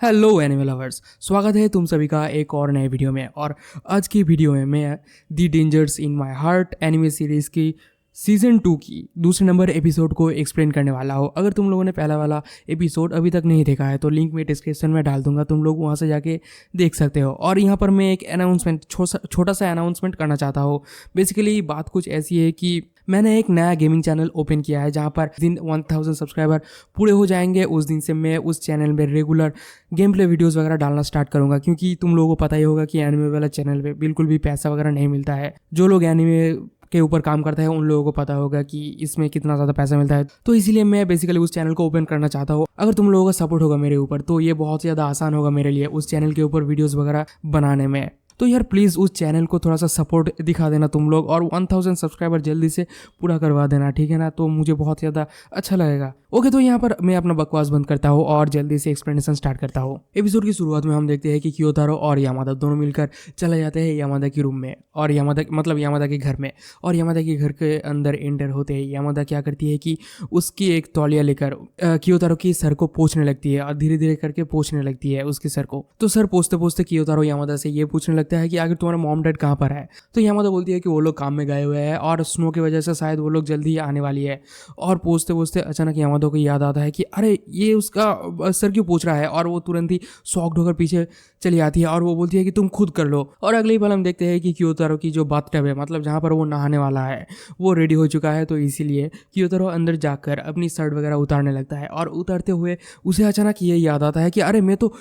Hello anime lovers, स्वागत है तुम सभी का एक और नए वीडियो में। और आज की वीडियो में मैं the dangers in my heart anime series की सीज़न 2 की दूसरे नंबर एपिसोड को एक्सप्लेन करने वाला हूँ। अगर तुम लोगों ने पहला वाला एपिसोड अभी तक नहीं देखा है तो लिंक मैं डिस्क्रिप्शन में डाल दूंगा, तुम लोग वहाँ से जाके देख सकते हो। और यहाँ पर मैं एक अनाउंसमेंट छोटा सा अनाउंसमेंट करना चाहता हूँ। बेसिकली बात कुछ ऐसी है कि मैंने एक नया गेमिंग चैनल ओपन किया है, जहाँ पर दिन 1000 सब्सक्राइबर पूरे हो जाएंगे उस दिन से मैं उस चैनल में रेगुलर गेम प्ले वीडियोज़ वगैरह डालना स्टार्ट करूंगा। क्योंकि तुम लोगों को पता ही होगा कि एनिमे वाला चैनल पे बिल्कुल भी पैसा वगैरह नहीं मिलता है। जो लोग एनिमे के ऊपर काम करता है उन लोगों को पता होगा कि इसमें कितना ज़्यादा पैसा मिलता है। तो इसीलिए मैं बेसिकली उस चैनल को ओपन करना चाहता हूँ। अगर तुम लोगों का सपोर्ट होगा मेरे ऊपर तो ये बहुत ज़्यादा आसान होगा मेरे लिए उस चैनल के ऊपर वीडियोज़ वगैरह बनाने में। तो यार प्लीज़ उस चैनल को थोड़ा सा सपोर्ट दिखा देना तुम लोग, और 1000 सब्सक्राइबर जल्दी से पूरा करवा देना, ठीक है ना? तो मुझे बहुत ज़्यादा अच्छा लगेगा। ओके, तो यहाँ पर मैं अपना बकवास बंद करता हूँ और जल्दी से एक्सप्लेनेशन स्टार्ट करता हूँ। एपिसोड की शुरुआत में हम देखते हैं कि क्योतारो और यामादा दोनों मिलकर चले जाते हैं यामादा की रूम में, और यामादा के घर में। और यामादा के घर के अंदर एंटर होते हैं यामादा क्या करती है कि उसकी एक तौलिया लेकर क्योतारो की सर को पोंछने लगती है, और धीरे धीरे करके पोंछने लगती है उसके सर को। तो सर पोंछते पोंछते क्योतारो यामादा से ये पूछने लगता है कि आखिर तुम्हारा मॉम डैड कहाँ पर है। तो यामादा बोलती है कि वो लोग काम में गए हुए हैं और स्नो की वजह से शायद वो लोग जल्दी ही आने वाली है। और पोंछते पोंछते अचानक यामादा को याद आता है कि अरे ये उसका सर क्यों पूछ रहा है, और वो तुरंत ही शॉक्ड होकर पीछे चली आती है और वो बोलती है कि तुम खुद कर लो। और अगले ही पल हम देखते हैं कि क्योतारो की जो बाथटब है, मतलब जहाँ पर वो नहाने वाला है, वो रेडी हो चुका है। तो इसीलिए क्योतारो अंदर जाकर अपनी शर्ट वगैरह उतारने लगता है, और उतारते हुए उसे अचानक ये याद आता है कि अरे मैं तो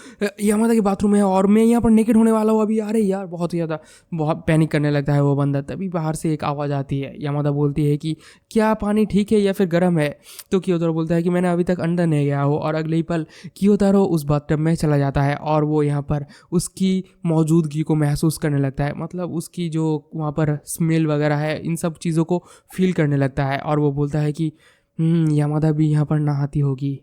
यामादा के बाथरूम में है और मैं यहाँ पर नेकेड होने वाला हूँ अभी। अरे यार बहुत ज़्यादा बहुत पैनिक करने लगता है वो बंदा। तभी बाहर से एक आवाज़ आती है। यामादा बोलती है कि क्या पानी ठीक है या फिर गर्म है? तो क्योतारो बोलता है कि मैंने अभी तक अंदर नहीं गया हूँ। और अगले ही पल क्योतारो उस बाथटब में चला जाता है और वो यहाँ पर उसकी मौजूदगी को महसूस करने लगता है, मतलब उसकी जो वहाँ पर स्मेल वगैरह है इन सब चीज़ों को फील करने लगता है। और वो बोलता है कि यामादा भी यहाँ पर नहाती होगी।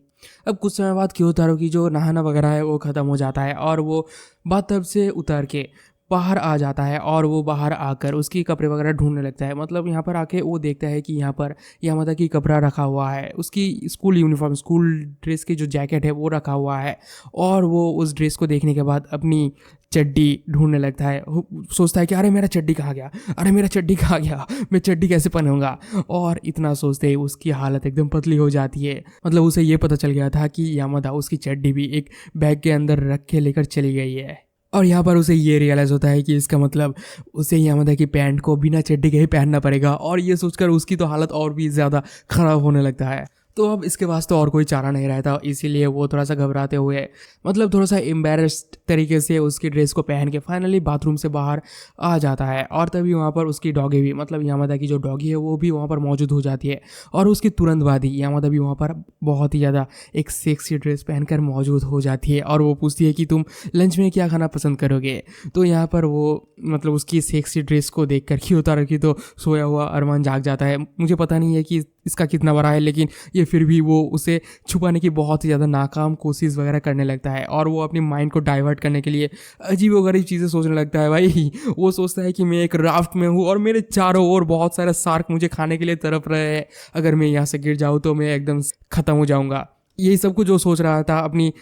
अब कुछ समय बाद क्योतारो की जो नहाना वगैरह है वो ख़त्म हो जाता है और वो बाथटब से उतर के बाहर आ जाता है। और वो बाहर आकर उसकी कपड़े वगैरह ढूंढने लगता है, मतलब यहाँ पर आके वो देखता है कि यहाँ पर यामादा की कपड़ा रखा हुआ है, उसकी स्कूल यूनिफॉर्म स्कूल ड्रेस की जो जैकेट है वो रखा हुआ है। और वो उस ड्रेस को देखने के बाद अपनी चड्डी ढूंढने लगता है। वो सोचता है कि अरे मेरा चड्डी कहाँ गया, अरे मेरा चड्डी कहाँ गया, मैं चड्डी कैसे पहनूंगा। और इतना सोचते ही उसकी हालत एकदम पतली हो जाती है। मतलब उसे ये पता चल गया था कि यामादा उसकी चड्डी भी एक बैग के अंदर रख के लेकर चली गई है। और यहाँ पर उसे ये रियलाइज़ होता है कि इसका मतलब उसे यामादा की पैंट को बिना चड्डी के ही पहनना पड़ेगा। और ये सोचकर उसकी तो हालत और भी ज़्यादा ख़राब होने लगता है। तो अब इसके पास तो और कोई चारा नहीं रहता, इसीलिए वो थोड़ा सा घबराते हुए, मतलब थोड़ा सा एम्बेरस्ड तरीके से उसकी ड्रेस को पहन के फाइनली बाथरूम से बाहर आ जाता है। और तभी वहाँ पर उसकी डॉगी भी, मतलब यामादा की जो डॉगी है वो भी वहाँ पर मौजूद हो जाती है। और उसकी तुरंत बाद ही यामादा भी वहाँ पर बहुत ही ज़्यादा एक सेक्सी ड्रेस पहनकर मौजूद हो जाती है। और वो पूछती है कि तुम लंच में क्या खाना पसंद करोगे। तो यहाँ पर वो, मतलब उसकी सेक्सी ड्रेस को देख कर क्योतारो की तो सोया हुआ अरमान जाग जाता है। मुझे पता नहीं है कि इसका कितना बड़ा है, लेकिन ये फिर भी वो उसे छुपाने की बहुत ही ज़्यादा नाकाम कोशिश वगैरह करने लगता है। और वो अपनी माइंड को डाइवर्ट करने के लिए अजीब व गरीब चीज़ें सोचने लगता है। भाई वो सोचता है कि मैं एक राफ्ट में हूँ और मेरे चारों ओर बहुत सारे शार्क मुझे खाने के लिए तड़प रहे हैं, अगर मैं यहाँ से गिर जाऊँ तो मैं एकदम ख़त्म हो जाऊँगा। यही सब कुछ जो सोच रहा था अपनी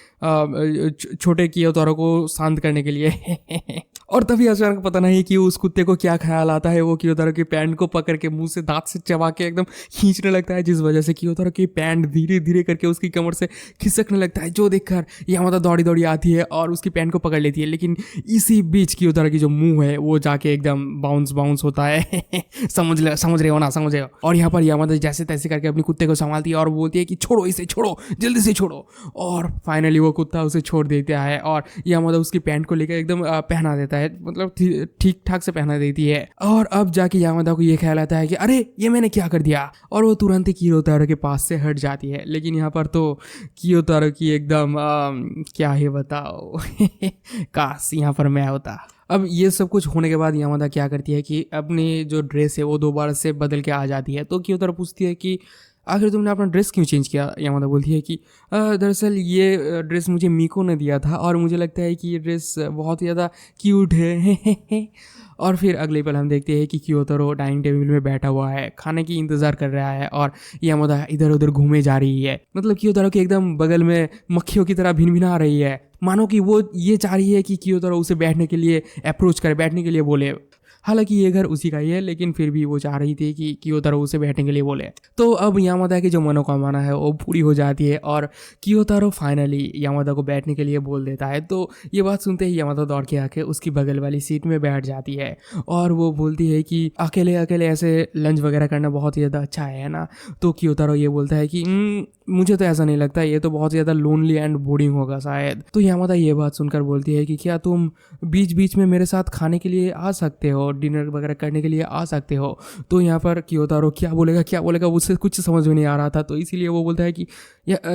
छोटे क्योतारो को शांत करने के लिए। और तभी अचानक पता नहीं कि उस कुत्ते को क्या ख्याल आता है, वो क्योतारो की पैंट को पकड़ के मुंह से दांत से चबा के एकदम खींचने लगता है, जिस वजह से क्योतारो की पैंट धीरे धीरे करके उसकी कमर से खिसकने लगता है। जो देखकर यामादा दौड़ी दौड़ी आती है और उसकी पैंट को पकड़ लेती है। लेकिन इसी बीच क्योतारो की जो मुंह है वो जाके एकदम बाउंस बाउंस होता है। समझ रहे हो ना, समझ रहे हो। और यहाँ पर यामादा जैसे तैसे करके अपने कुत्ते को संभालती है और बोलती है कि छोड़ो इसे, छोड़ो जल्दी से छोड़ो। और फाइनली वो कुत्ता उसे छोड़ देता है और यामादा उसकी पैंट को लेकर एकदम पहना देता है, मतलब ठीक ठाक से पहना देती है। और अब जाके यामादा को ये ख्याल आता है कि अरे ये मैंने क्या कर दिया, और वो तुरंत ही क्योतारो के पास से हट जाती है। लेकिन यहाँ पर तो क्योतारो की एकदम क्या ही बताओ। काश यहाँ पर मैं होता। अब ये सब कुछ होने के बाद यामादा क्या करती है कि अपनी जो ड्रेस है वो दोबारा से बदल के आ जाती है। तो क्योतारो पूछती है कि आखिर तुमने अपना ड्रेस क्यों चेंज किया। यामादा बोलती है कि दरअसल ये ड्रेस मुझे मीको ने दिया था और मुझे लगता है कि ये ड्रेस बहुत ही ज़्यादा क्यूट है। और फिर अगले पल हम देखते हैं कि क्योतोरो डाइनिंग टेबल में बैठा हुआ है, खाने की इंतज़ार कर रहा है और यामादा इधर उधर घूमे जा रही है। मतलब क्योतोरो के एकदम बगल में मक्खियों की तरह भिनभिना रही है, मानो कि वो ये चाह रही है कि क्योतोरो उसे बैठने के लिए अप्रोच करे, बैठने के लिए बोले। हालांकि ये घर उसी का ही है, लेकिन फिर भी वो चाह रही थी कि क्योतोरो उसे बैठने के लिए बोले। तो अब यामादा की जो मनोकामना है वो पूरी हो जाती है और क्योतोरो फाइनली यामादा को बैठने के लिए बोल देता है। तो ये बात सुनते ही यामादा दौड़ के आके उसकी बगल वाली सीट में बैठ जाती है और वो बोलती है कि अकेले अकेले ऐसे लंच वगैरह करना बहुत ही ज़्यादा अच्छा है ना। तो क्योतोरो ये बोलता है कि मुझे तो ऐसा नहीं लगता, ये तो बहुत ज़्यादा लोनली एंड बोरिंग होगा शायद। तो यामादा ये बात सुनकर बोलती है कि क्या तुम बीच बीच में मेरे साथ खाने के लिए आ सकते हो, डिनर वगैरह करने के लिए आ सकते हो। तो यहाँ पर क्योतोरो क्या बोलेगा उससे कुछ समझ में नहीं आ रहा था, तो इसीलिए वो बोलता है कि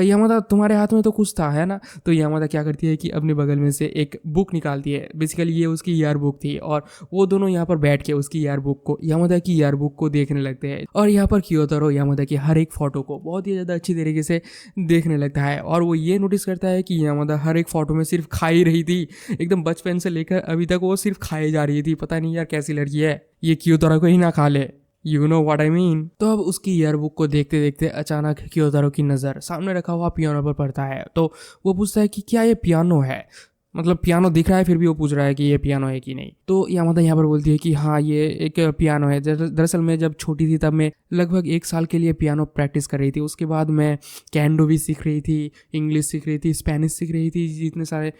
यामादा तुम्हारे हाथ में तो कुछ था है ना। तो यामादा क्या करती है कि अपने बगल में से एक बुक निकालती है, बेसिकली ये उसकी ईयर बुक थी और वो दोनों यहाँ पर बैठ के उसकी ईयर बुक को, यामादा की ईयर बुक को देखने लगते हैं। और यहाँ पर क्योतोरो यामादा की हर एक फोटो को बहुत ही ज़्यादा अच्छी तरीके से देखने लगता है और वो ये नोटिस करता है कि यामादा हर एक फोटो में सिर्फ खा ही रही थी, एकदम बचपन से लेकर अभी तक वो सिर्फ खाए जा रही थी। पता नहीं यार कैसी लड़की है ये, क्योतोरो को ही ना खा ले, you know what I mean. तो अब उसकी ईयरबुक को देखते देखते अचानक क्योतोरो की नज़र सामने रखा हुआ पियानो पर पड़ता है। तो वो पूछता है कि क्या ये पियानो है, मतलब पियानो दिख रहा है फिर भी वो पूछ रहा है कि ये पियानो है कि नहीं। तो यामादा यहाँ पर बोलती है कि हाँ ये एक पियानो है। दरअसल मैं जब छोटी थी तब मैं लगभग 1 साल के लिए पियानो प्रैक्टिस कर रही थी। उसके बाद मैं कैंडो भी सीख रही थी, इंग्लिश सीख रही थी, स्पेनिश सीख रही थी, जितने सारे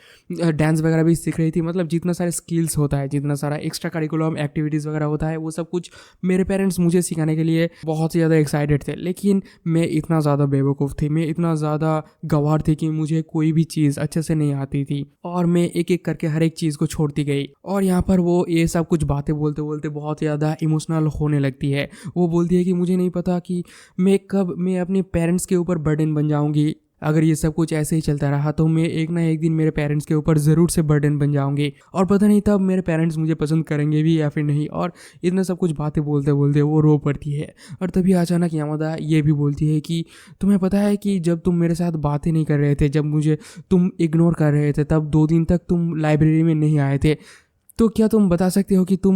डांस वगैरह भी सीख रही थी। मतलब जितना सारे स्किल्स होता है, जितना सारा एक्स्ट्रा करिकुलम एक्टिविटीज़ वगैरह होता है, वो सब कुछ मेरे पेरेंट्स मुझे सिखाने के लिए बहुत ही ज़्यादा एक्साइटेड थे। लेकिन मैं इतना ज़्यादा बेवकूफ़ थी, मैं इतना ज़्यादा गंवार थी कि मुझे कोई भी चीज़ अच्छे से नहीं आती थी और मैं एक एक करके हर एक चीज़ को छोड़ती गई। और यहाँ पर वो ये सब कुछ बातें बोलते बोलते बहुत ज़्यादा इमोशनल होने लगती है। वो बोलती है कि मुझे नहीं पता कि मैं कब मैं अपने पेरेंट्स के ऊपर बर्डन बन जाऊंगी। अगर ये सब कुछ ऐसे ही चलता रहा तो मैं एक ना एक दिन मेरे पेरेंट्स के ऊपर ज़रूर से बर्डन बन जाऊंगी और पता नहीं तब मेरे पेरेंट्स मुझे पसंद करेंगे भी या फिर नहीं। और इतना सब कुछ बातें बोलते बोलते वो रो पड़ती है। और तभी अचानक यामादा ये भी बोलती है कि तुम्हें पता है कि जब तुम मेरे साथ बातें नहीं कर रहे थे, जब मुझे तुम इग्नोर कर रहे थे, तब 2 दिन तक तुम लाइब्रेरी में नहीं आए थे, तो क्या तुम बता सकते हो कि तुम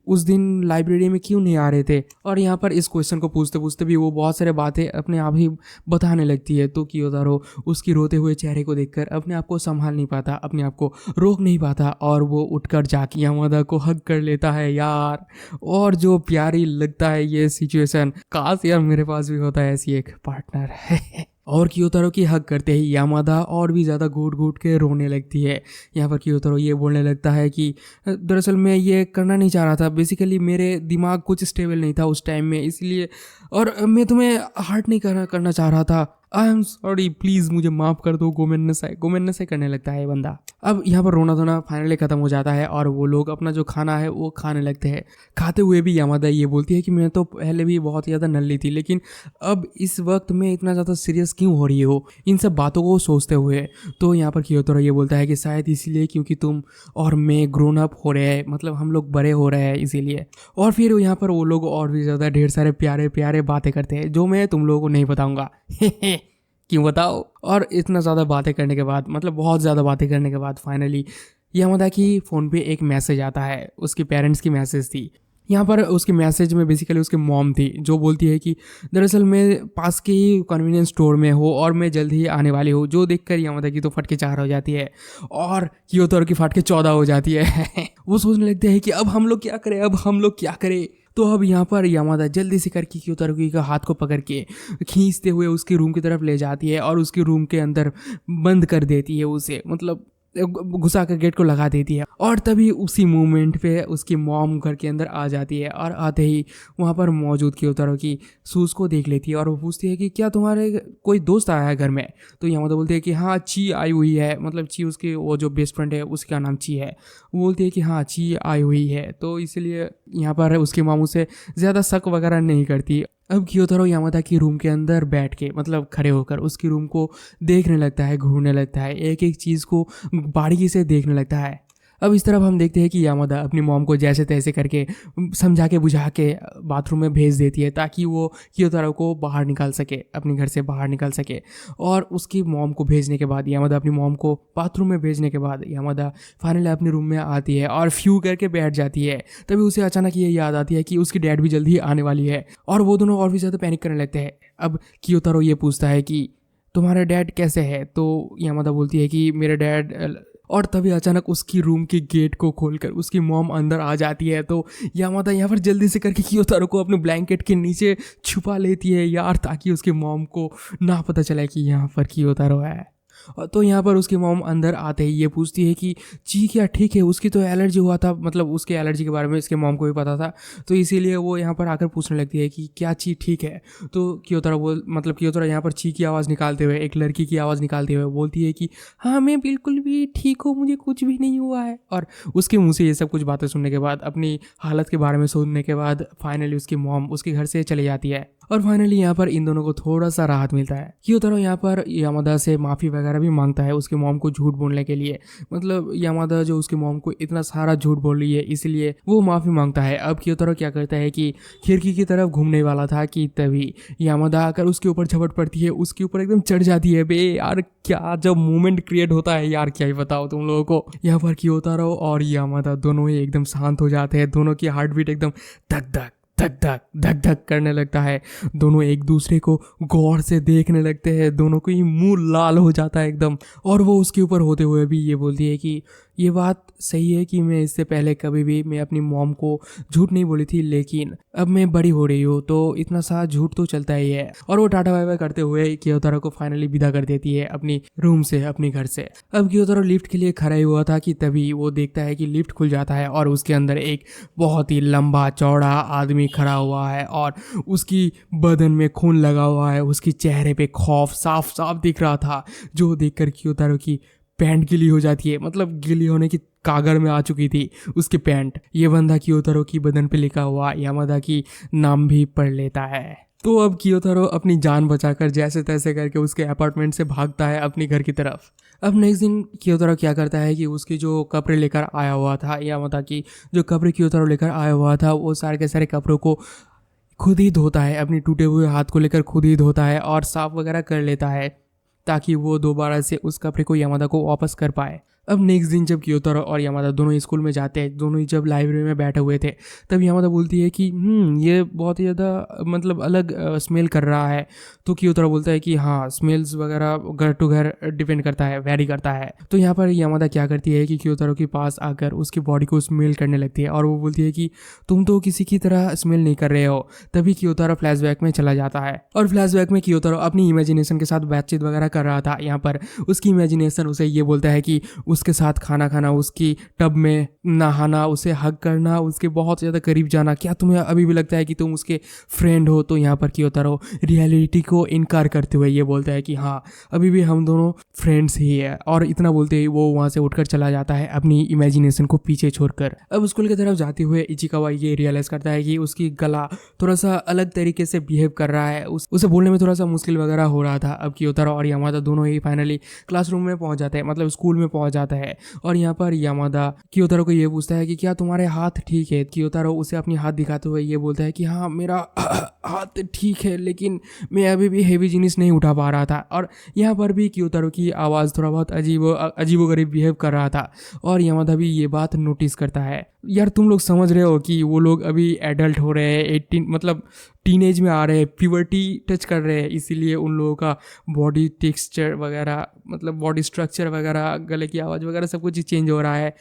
उस दिन लाइब्रेरी में क्यों नहीं आ रहे थे। और यहाँ पर इस क्वेश्चन को पूछते पूछते भी वो बहुत सारे बातें अपने आप ही बताने लगती है। तो क्योतोरो उसकी रोते हुए चेहरे को देखकर अपने आप को संभाल नहीं पाता, अपने आप को रोक नहीं पाता और वो उठकर जाके यामादा को हग कर लेता है यार। और जो प्यारी लगता है ये सिचुएशन, काश यार मेरे पास भी होता है ऐसी एक पार्टनर है। और क्योतोरो की हक करते ही यामादा और भी ज़्यादा घूट घूट के रोने लगती है। यहाँ पर क्योतोरो ये बोलने लगता है कि दरअसल मैं ये करना नहीं चाह रहा था, बेसिकली मेरे दिमाग कुछ स्टेबल नहीं था उस टाइम में, इसलिए, और मैं तुम्हें हर्ट नहीं करना चाह रहा था। आई एम सॉरी, प्लीज़ मुझे माफ़ कर दो। गोमेन से करने लगता है बंदा। अब यहाँ पर रोना धोना फाइनली ख़त्म हो जाता है और वो लोग अपना जो खाना है वो खाने लगते हैं। खाते हुए भी यामादा ये बोलती है कि मैं तो पहले भी बहुत ज़्यादा नल्ली थी, लेकिन अब इस वक्त मैं इतना ज़्यादा सीरियस क्यों हो रही हो इन सब बातों को सोचते हुए। तो यहाँ पर क्योतोरो ये बोलता है कि शायद इसीलिए क्योंकि तुम और मैं ग्रोन अप हो रहे हैं, मतलब हम लोग बड़े हो रहे हैं इसीलिए। और फिर यहाँ पर वो लोग और भी ज़्यादा ढेर सारे प्यारे प्यारे बातें करते हैं जो मैं तुम लोगों को नहीं बताऊँगा। क्यों बताओ। और इतना ज़्यादा बातें करने के बाद, मतलब बहुत ज़्यादा बातें करने के बाद फाइनली यामादा की फ़ोन पे एक मैसेज आता है, उसके पेरेंट्स की मैसेज थी। यहाँ पर उसके मैसेज में बेसिकली उसकी मॉम थी जो बोलती है कि दरअसल मैं पास के ही कन्वीनियंस स्टोर में हूँ और मैं जल्द ही आने वाली हूँ। जो देखकर यामादा की तो फट के 4 हो जाती है और क्योतोरो की फट के 14 हो जाती है। वो सोचने लगते हैं कि अब हम लोग क्या करें। तो अब यहाँ पर यामादा जल्दी से करके क्योतोरो का हाथ को पकड़ के खींचते हुए उसके रूम की तरफ ले जाती है और उसके रूम के अंदर बंद कर देती है उसे, मतलब घुसा कर गेट को लगा देती है। और तभी उसी मोमेंट पे उसकी मॉम घर के अंदर आ जाती है और आते ही वहाँ पर मौजूद क्योतोरो की शूज़ को देख लेती है और वो पूछती है कि क्या तुम्हारे कोई दोस्त आया है घर में। तो यामादा बोलती है कि हाँ ची आई हुई है, मतलब ची उसकी वो जो बेस्ट फ्रेंड है उसका नाम ची है। वो बोलती है कि हाँ ची आई हुई है, तो इसलिए यहाँ पर उसकी मॉम उसे ज़्यादा शक वगैरह नहीं करती। अब क्योतोरो यामादा की रूम के अंदर बैठ के, मतलब खड़े होकर उसकी रूम को देखने लगता है, घूरने लगता है, एक एक चीज़ को बारीकी से देखने लगता है। अब इस तरफ हम देखते हैं कि यामादा अपनी मॉम को जैसे तैसे करके समझा के बुझा के बाथरूम में भेज देती है ताकि वो कियोतारो को बाहर निकाल सके, अपने घर से बाहर निकाल सके। और उसकी मॉम को भेजने के बाद, यामादा अपनी मॉम को बाथरूम में भेजने के बाद यामादा फाइनली अपने रूम में आती है और फ्यू करके बैठ जाती है। तभी उसे अचानक ये याद आती है कि उसकी डैड भी जल्दी आने वाली है और वो दोनों और भी ज़्यादा पैनिक करने लगते हैं। अब कियोतारो ये पूछता है कि तुम्हारा डैड कैसे है, तो यामादा बोलती है कि मेरा डैड, और तभी अचानक उसकी रूम के गेट को खोलकर उसकी मॉम अंदर आ जाती है। तो यामादा यहाँ पर जल्दी से करके कियोतारो को अपने ब्लैंकेट के नीचे छुपा लेती है यार, ताकि उसकी मॉम को ना पता चले कि यहाँ पर कियोतारो है। तो यहाँ पर उसकी मॉम अंदर आते ही ये पूछती है कि जी क्या ठीक है, उसकी तो एलर्जी हुआ था, मतलब उसके एलर्जी के बारे में इसके मॉम को भी पता था, तो इसीलिए वो यहाँ पर आकर पूछने लगती है कि क्या ची ठीक है। तो कियोतारो यहाँ पर ची की आवाज़ निकालते हुए, एक लड़की की आवाज़ निकालते हुए बोलती है कि हाँ मैं बिल्कुल भी ठीक हूँ, मुझे कुछ भी नहीं हुआ है। और उसके मुँह से ये सब कुछ बातें सुनने के बाद, अपनी हालत के बारे में सुनने के बाद फाइनली उसकी मॉम उसके घर से चली जाती है। और फाइनली यहाँ पर इन दोनों को थोड़ा सा राहत मिलता है। कियोतारो यहाँ पर यामादा से माफ़ी वगैरह भी मांगता है उसके मॉम को झूठ बोलने के लिए, मतलब यामादा जो उसके मॉम को इतना सारा झूठ बोल रही है इसलिए वो माफ़ी मांगता है। अब कियोतारो क्या करता है कि खिड़की की तरफ घूमने वाला था कि तभी यामादा आकर उसके ऊपर झपट पड़ती है, उसके ऊपर एकदम चढ़ जाती है। बे यार क्या जब मूवमेंट क्रिएट होता है यार, क्या ही बताओ तुम लोगों को। यहाँ पर कियोतारो और यामादा दोनों ही एकदम शांत हो जाते हैं, दोनों की हार्ट बीट एकदम धक धक धक धक धक धक करने लगता है। दोनों एक दूसरे को गौर से देखने लगते हैं, दोनों को ही मुंह लाल हो जाता है एकदम। और वो उसके ऊपर होते हुए भी ये बोलती है कि ये बात सही है कि मैं इससे पहले कभी भी मैं अपनी मॉम को झूठ नहीं बोली थी, लेकिन अब मैं बड़ी हो रही हूँ तो इतना सा झूठ तो चलता ही है। और वो टाटा बाय बाय करते हुए कियोतारो को फाइनली विदा कर देती है अपनी रूम से, अपने घर से। अब कियोतारो लिफ्ट के लिए खड़ा हुआ था कि तभी वो देखता है कि लिफ्ट खुल जाता है और उसके अंदर एक बहुत ही लंबा चौड़ा आदमी खड़ा हुआ है और उसकी बदन में खून लगा हुआ है, उसकी चेहरे पे खौफ साफ साफ दिख रहा था, जो देखकर कियोतारो की पैंट गीली हो जाती है, मतलब गीली होने की कागर में आ चुकी थी उसकी पैंट। ये बंदा कियोतारो की बदन पे लिखा हुआ यामादा की नाम भी पढ़ लेता है। तो अब कियोतारो अपनी जान बचाकर जैसे तैसे करके उसके अपार्टमेंट से भागता है अपने घर की तरफ। अब नेक्स्ट दिन कियोतारो क्या करता है कि उसकी जो कपड़े लेकर आया हुआ था, यामादा की जो कपड़े कियोतारो लेकर आया हुआ था, वो सारे के सारे कपड़ों को खुद ही धोता है, अपनी टूटे हुए हाथ को लेकर खुद ही धोता है और साफ वगैरह कर लेता है ताकि वो दोबारा से उस कपड़े को यामादा को वापस कर पाए। अब नेक्स्ट दिन जब कियोतारो और यामादा दोनों ही स्कूल में जाते हैं, दोनों ही जब लाइब्रेरी में बैठे हुए थे, तब यामादा बोलती है कि ये बहुत ही ज़्यादा मतलब अलग स्मेल कर रहा है। तो कियोतारो बोलता है कि हाँ स्मेल्स वगैरह घर टू घर डिपेंड करता है, वेरी करता है। तो यहाँ पर यामादा क्या करती है कि कियोतारो के पास आकर उसकी बॉडी को स्मेल करने लगती है और वो बोलती है कि तुम तो किसी की तरह स्मेल नहीं कर रहे हो। तभी कियोतारो फ्लैशबैक में चला जाता है और फ्लैशबैक में कियोतारो अपनी इमेजिनेशन के साथ बातचीत वगैरह कर रहा था। यहाँ पर उसकी इमेजिनेशन उसे ये बोलता है कि उसके साथ खाना खाना, उसकी टब में नहाना, उसे हग करना, उसके बहुत ज़्यादा करीब जाना। क्या तुम्हें अभी भी लगता है कि तुम उसके फ्रेंड हो? तो यहाँ पर कियोतारो रियलिटी को इनकार करते हुए ये बोलता है कि हाँ अभी भी हम दोनों फ्रेंड्स ही है। और इतना बोलते ही वो वहाँ से उठकर चला जाता है अपनी इमेजिनेशन को पीछे छोड़कर। अब स्कूल की तरफ जाते हुए इचिकावा ये रियलाइज़ करता है कि उसकी गला थोड़ा सा अलग तरीके से बिहेव कर रहा है, उसे बोलने में थोड़ा सा मुश्किल वगैरह हो रहा था। अब कियोतारो और यामादा दोनों ही फाइनली क्लासरूम में पहुंच जाते हैं, मतलब स्कूल में पहुंच जाता है। और यहाँ पर यामादा कियोतारो को ये पूछता है कि क्या तुम्हारे हाथ ठीक है? कियोतारो उसे अपनी हाथ दिखाते हुए ये बोलता है कि हाँ मेरा हाथ ठीक है, लेकिन मैं अभी भी हेवी जिनिस नहीं उठा पा रहा था। और यहाँ पर भी कियोतारो की आवाज़ थोड़ा बहुत अजीबोगरीब बिहेव कर रहा था और यामादा भी ये बात नोटिस करता है। यार तुम लोग समझ रहे हो कि वो लोग अभी एडल्ट हो रहे हैं, 18 मतलब टीनेज में आ रहे हैं, प्यूबर्टी टच कर रहे हैं, इसीलिए उन लोगों का बॉडी टेक्सचर वगैरह, मतलब बॉडी स्ट्रक्चर वगैरह, गले की आवाज़ वगैरह सब कुछ चेंज हो रहा है।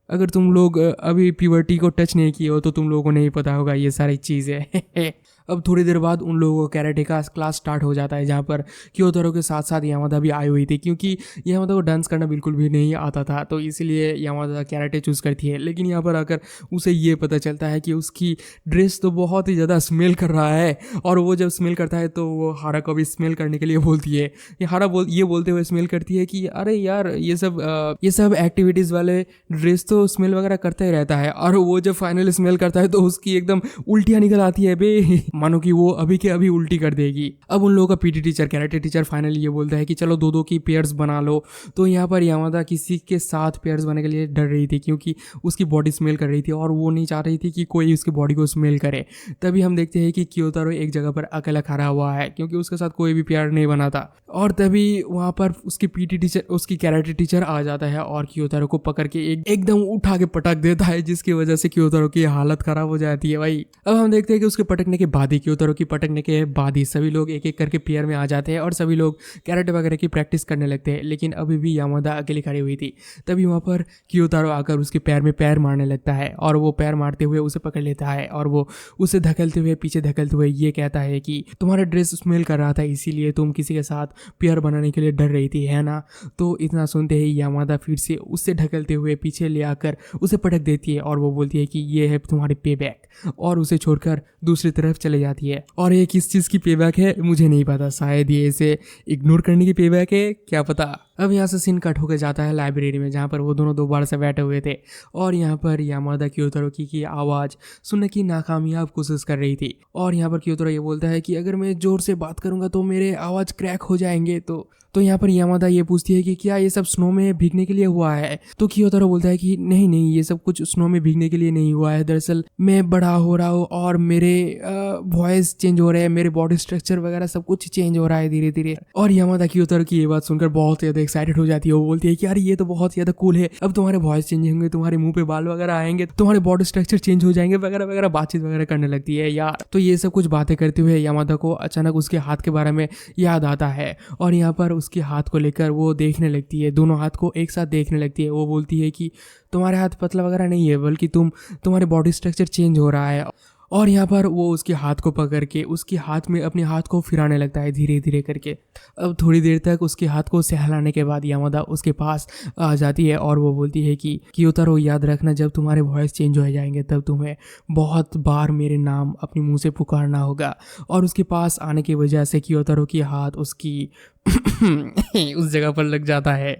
अगर तुम लोग अभी प्यूबर्टी को टच नहीं किए हो तो तुम लोगों को नहीं पता होगा ये सारी चीज़ें। अब थोड़ी देर बाद उन लोगों को कैरेटे का क्लास स्टार्ट हो जाता है, जहाँ पर कियोतारो के साथ साथ यामादा भी आई हुई थी, क्योंकि यामादा को डांस करना बिल्कुल भी नहीं आता था, तो इसीलिए यामादा कैरेटे चूज़ करती है। लेकिन यहाँ पर आकर उसे ये पता चलता है कि उसकी ड्रेस तो बहुत ही ज़्यादा स्मेल कर रहा है, और वो जब स्मेल करता है तो वो हारा को भी स्मेल करने के लिए बोलती है। हारा ये बोलते हुए स्मेल करती है कि अरे यार ये सब एक्टिविटीज़ वाले ड्रेस तो स्मेल वगैरह करता ही रहता है। और वो जब फाइनल स्मेल करता है तो उसकी एकदम उल्टियाँ निकल आती है बे। मानो कि वो अभी के अभी उल्टी कर देगी। अब उन लोगों का PT teacher, karate teacher finally ये बोलता है कि चलो दो दो की पेयर्स बना लो। तो यहाँ पर यामादा किसी के साथ पेयर्स बनने के लिए डर रही थी क्योंकि उसकी बॉडी स्मेल कर रही थी और वो नहीं चाह रही थी कि कोई उसकी बॉडी को स्मेल करे। तभी हम देखते हैं कि क्योतारो एक जगह पर अकेला खड़ा हुआ है क्योंकि उसके साथ कोई भी पेयर नहीं बना था। और तभी वहाँ पर उसकी पीटी टीचर, उसकी कैरेटे टीचर आ जाता है और क्योतारो को पकड़ के एकदम उठा के पटक देता है, जिसकी वजह से क्योतारो की हालत खराब हो जाती है भाई। अब हम देखते हैं कि उसके पटकने के बाद ही, क्योतारो की पटकने के बाद ही सभी लोग एक एक करके पेयर में आ जाते हैं और सभी लोग कैरेटे वगैरह की प्रैक्टिस करने लगते हैं। लेकिन अभी भी यामादा अकेली खड़ी हुई थी। तभी वहाँ पर क्योतारो आकर उसके पैर में पैर मारने लगता है और वो पैर मारते हुए उसे पकड़ लेता है और वो उसे धकेलते हुए, पीछे धकेलते हुए ये कहता है कि तुम्हारा ड्रेस स्मेल कर रहा था, इसीलिए तुम किसी के साथ पेयर बनाने के लिए डर रही थी, है ना। तो इतना सुनते ही यामादा फिर से उससे ढकलते हुए पीछे ले आकर उसे पटक देती है और वो बोलती है कि ये है तुम्हारी पे बैक, और उसे छोड़कर दूसरी तरफ चले जाती है। और ये किस चीज़ की पे बैक है मुझे नहीं पता, शायद ये इसे इग्नोर करने की पे बैक है, क्या पता। अब यहाँ से सीन कट होकर जाता है लाइब्रेरी में, जहाँ पर वो दोनों दोबारा से बैठे हुए थे और यहाँ पर यामादा क्योतारो की आवाज़ सुनने की नाकामयाब कोशिश कर रही थी। और यहाँ पर क्योतारो ये बोलता है कि अगर मैं ज़ोर से बात करूँगा तो मेरे आवाज़ क्रैक हो जाएंगे। तो यहाँ पर यामादा ये पूछती है कि क्या ये सब स्नो में भीगने के लिए हुआ है। तो क्योतारो बोलता है कि नहीं नहीं, ये सब कुछ स्नो में भीगने के लिए नहीं हुआ है, दरअसल मैं बड़ा हो रहा हूँ और मेरे वॉइस चेंज हो रहे हैं, मेरे बॉडी स्ट्रक्चर वगैरह सब कुछ चेंज हो रहा है धीरे धीरे। और यामादा क्योतारो की ये बात सुनकर बहुत ज़्यादा एक्साइटेड हो जाती है। वो बोलती है कि यार ये तो बहुत ज़्यादा कूल है, अब तुम्हारे वॉइस चेंज होंगे, तुम्हारे मुंह पे बाल वगैरह आएंगे, तुम्हारे बॉडी स्ट्रक्चर चेंज हो जाएंगे वगैरह वगैरह, बातचीत वगैरह करने लगती है यार। तो ये सब कुछ बातें करते हुए यामादा को अचानक उसके हाथ के बारे में याद आता है और यहाँ पर उसके हाथ को लेकर वो देखने लगती है, दोनों हाथ को एक साथ देखने लगती है। वो बोलती है कि तुम्हारे हाथ पतला वगैरह नहीं है, बल्कि तुम्हारे बॉडी स्ट्रक्चर चेंज हो रहा है। और यहाँ पर वो उसके हाथ को पकड़ के उसके हाथ में अपने हाथ को फिराने लगता है धीरे धीरे करके। अब थोड़ी देर तक उसके हाथ को सहलाने के बाद यामादा उसके पास आ जाती है और वो बोलती है कि क्योतारो याद रखना, जब तुम्हारे वॉइस चेंज हो जाएंगे तब तुम्हें बहुत बार मेरे नाम अपने मुंह से पुकारना होगा। और उसके पास आने की वजह से क्योतारो की हाथ उसकी उस जगह पर लग जाता है।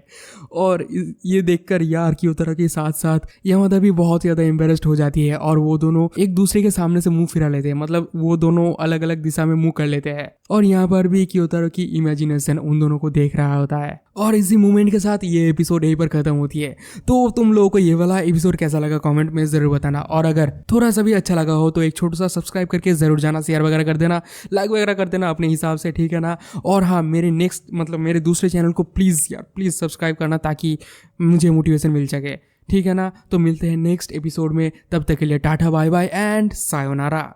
और ये देखकर यार क्योतारो के साथ साथ यामादा भी बहुत ज़्यादा एम्बेरस्ड हो जाती है और वो दोनों एक दूसरे के सामने से मुंह फिरा लेते हैं, मतलब वो दोनों अलग अलग दिशा में मुंह कर लेते हैं। और यहाँ पर भी क्योतारो की इमेजिनेशन उन दोनों को देख रहा होता है। और इसी मूवमेंट के साथ ये एपिसोड यहीं पर खत्म होती है। तो तुम लोगों को ये वाला एपिसोड कैसा लगा कमेंट में ज़रूर बताना, और अगर थोड़ा सा भी अच्छा लगा हो तो एक छोटा सा सब्सक्राइब करके ज़रूर जाना, शेयर वगैरह कर देना, लाइक वगैरह कर देना अपने हिसाब से, ठीक है ना। और हाँ, मेरे दूसरे चैनल को प्लीज़ सब्सक्राइब करना ताकि मुझे मोटिवेशन मिल सके, ठीक है ना। तो मिलते हैं नेक्स्ट एपिसोड में, तब तक के लिए tata bye bye and sayonara.